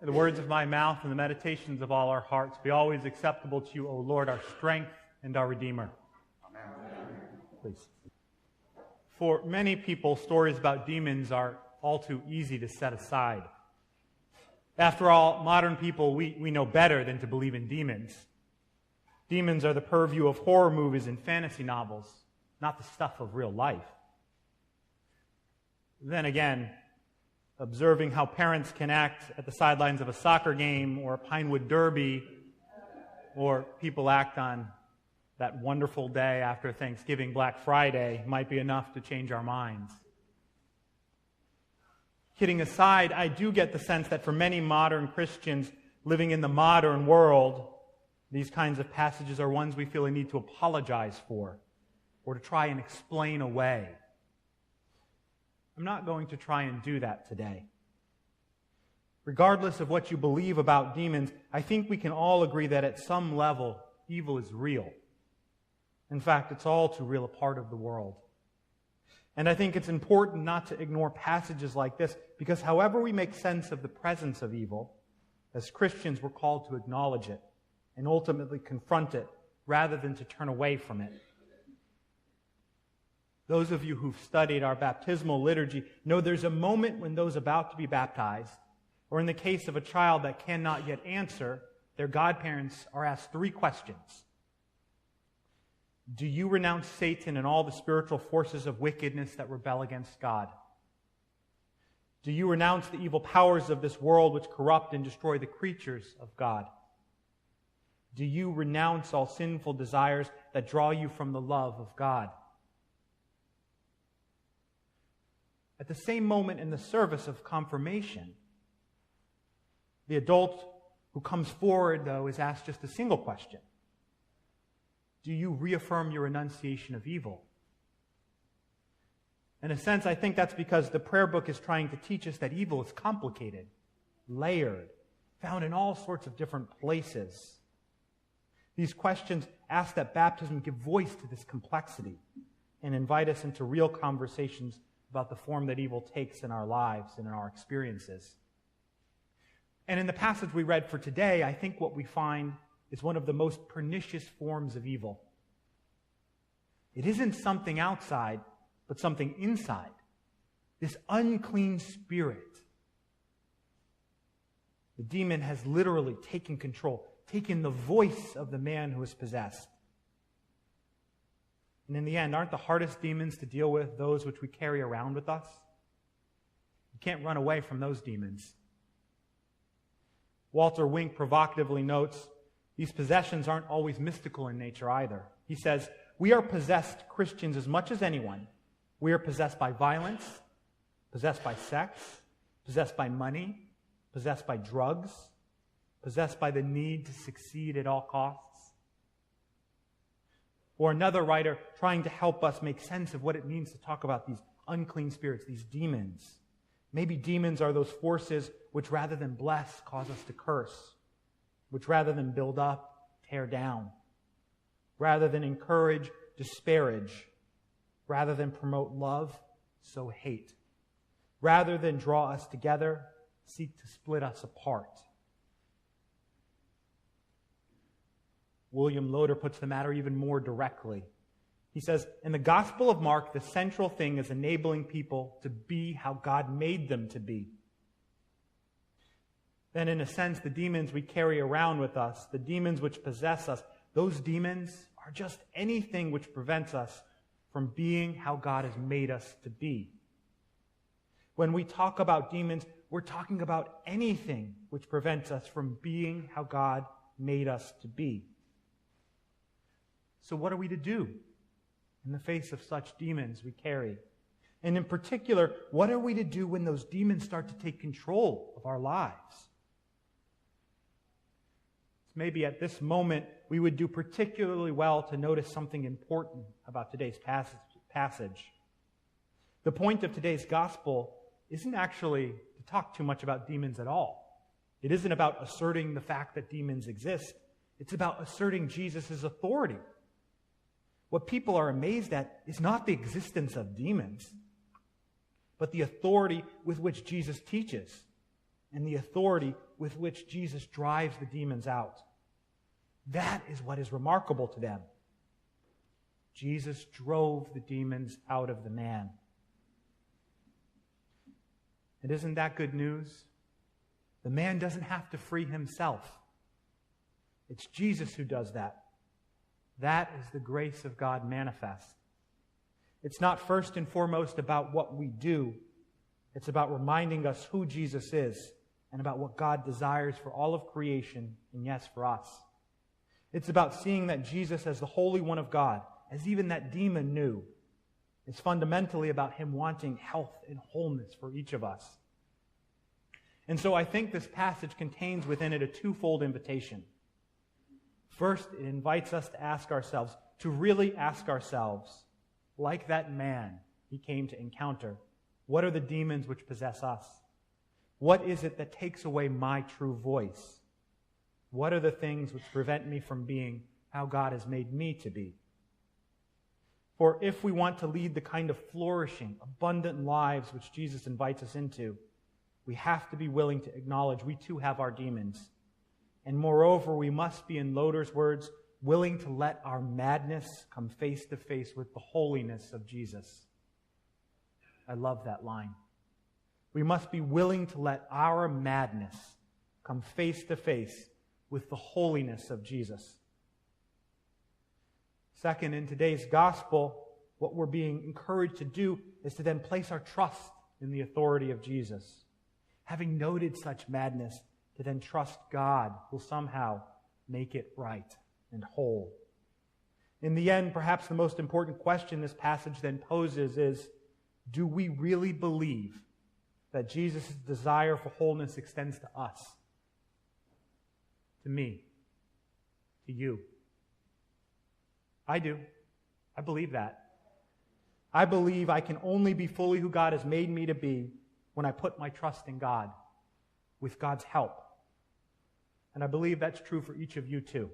The words of my mouth and the meditations of all our hearts be always acceptable to you, O Lord, our strength and our Redeemer. Amen. Please. For many people, stories about demons are all too easy to set aside. After all, modern people, we know better than to believe in demons. Demons are the purview of horror movies and fantasy novels, not the stuff of real life. Then again, observing how parents can act at the sidelines of a soccer game or a Pinewood Derby, or people act on that wonderful day after Thanksgiving, Black Friday, might be enough to change our minds. Kidding aside, I do get the sense that for many modern Christians living in the modern world, these kinds of passages are ones we feel a need to apologize for or to try and explain away. I'm not going to try and do that today. Regardless of what you believe about demons, I think we can all agree that at some level, evil is real. In fact, it's all too real a part of the world. And I think it's important not to ignore passages like this, because however we make sense of the presence of evil, as Christians we're called to acknowledge it and ultimately confront it rather than to turn away from it. Those of you who've studied our baptismal liturgy know there's a moment when those about to be baptized, or in the case of a child that cannot yet answer, their godparents are asked 3 questions. Do you renounce Satan and all the spiritual forces of wickedness that rebel against God? Do you renounce the evil powers of this world which corrupt and destroy the creatures of God? Do you renounce all sinful desires that draw you from the love of God? At the same moment in the service of confirmation, the adult who comes forward, though, is asked just a single question. Do you reaffirm your renunciation of evil? In a sense, I think that's because the prayer book is trying to teach us that evil is complicated, layered, found in all sorts of different places. These questions ask that baptism give voice to this complexity and invite us into real conversations about the form that evil takes in our lives and in our experiences. And in the passage we read for today, I think what we find is one of the most pernicious forms of evil. It isn't something outside, but something inside. This unclean spirit. The demon has literally taken control, taken the voice of the man who is possessed. And in the end, aren't the hardest demons to deal with those which we carry around with us? You can't run away from those demons. Walter Wink provocatively notes, these possessions aren't always mystical in nature either. He says, we are possessed Christians as much as anyone. We are possessed by violence, possessed by sex, possessed by money, possessed by drugs, possessed by the need to succeed at all costs. Or another writer trying to help us make sense of what it means to talk about these unclean spirits, these demons. Maybe demons are those forces which rather than bless, cause us to curse, which rather than build up, tear down, rather than encourage, disparage, rather than promote love, sow hate, rather than draw us together, seek to split us apart. William Loader puts the matter even more directly. He says, in the Gospel of Mark, the central thing is enabling people to be how God made them to be. Then, in a sense, the demons we carry around with us, the demons which possess us, those demons are just anything which prevents us from being how God has made us to be. When we talk about demons, we're talking about anything which prevents us from being how God made us to be. So what are we to do in the face of such demons we carry? And in particular, what are we to do when those demons start to take control of our lives? Maybe at this moment, we would do particularly well to notice something important about today's passage. The point of today's gospel isn't actually to talk too much about demons at all. It isn't about asserting the fact that demons exist. It's about asserting Jesus' authority. What people are amazed at is not the existence of demons, but the authority with which Jesus teaches. and the authority with which Jesus drives the demons out. That is what is remarkable to them. Jesus drove the demons out of the man. And isn't that good news? The man doesn't have to free himself. It's Jesus who does that. That is the grace of God manifest. It's not first and foremost about what we do. It's about reminding us who Jesus is and about what God desires for all of creation and, yes, for us. It's about seeing that Jesus as the Holy One of God, as even that demon knew. It's fundamentally about him wanting health and wholeness for each of us. And so I think this passage contains within it a twofold invitation. First, it invites us to ask ourselves, to really ask ourselves, like that man he came to encounter, what are the demons which possess us? What is it that takes away my true voice? What are the things which prevent me from being how God has made me to be? For if we want to lead the kind of flourishing, abundant lives which Jesus invites us into, we have to be willing to acknowledge we too have our demons. And moreover, we must be, in Loder's words, willing to let our madness come face to face with the holiness of Jesus. I love that line. We must be willing to let our madness come face to face with the holiness of Jesus. Second, in today's gospel, what we're being encouraged to do is to then place our trust in the authority of Jesus. Having noted such madness, to then trust God will somehow make it right and whole. In the end, perhaps the most important question this passage then poses is, do we really believe that Jesus' desire for wholeness extends to us? To me? To you? I do. I believe that. I believe I can only be fully who God has made me to be when I put my trust in God, with God's help. And I believe that's true for each of you too.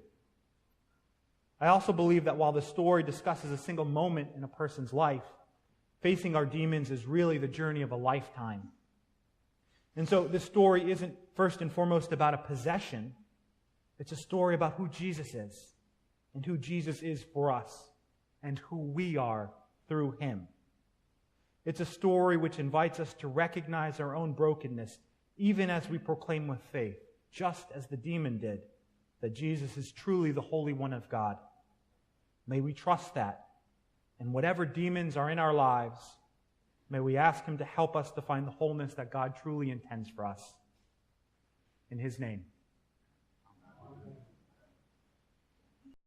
I also believe that while the story discusses a single moment in a person's life, facing our demons is really the journey of a lifetime. And so this story isn't first and foremost about a possession. It's a story about who Jesus is and who Jesus is for us and who we are through him. It's a story which invites us to recognize our own brokenness, even as we proclaim with faith, just as the demon did, that Jesus is truly the Holy One of God. May we trust that. And whatever demons are in our lives, may we ask him to help us to find the wholeness that God truly intends for us. In his name.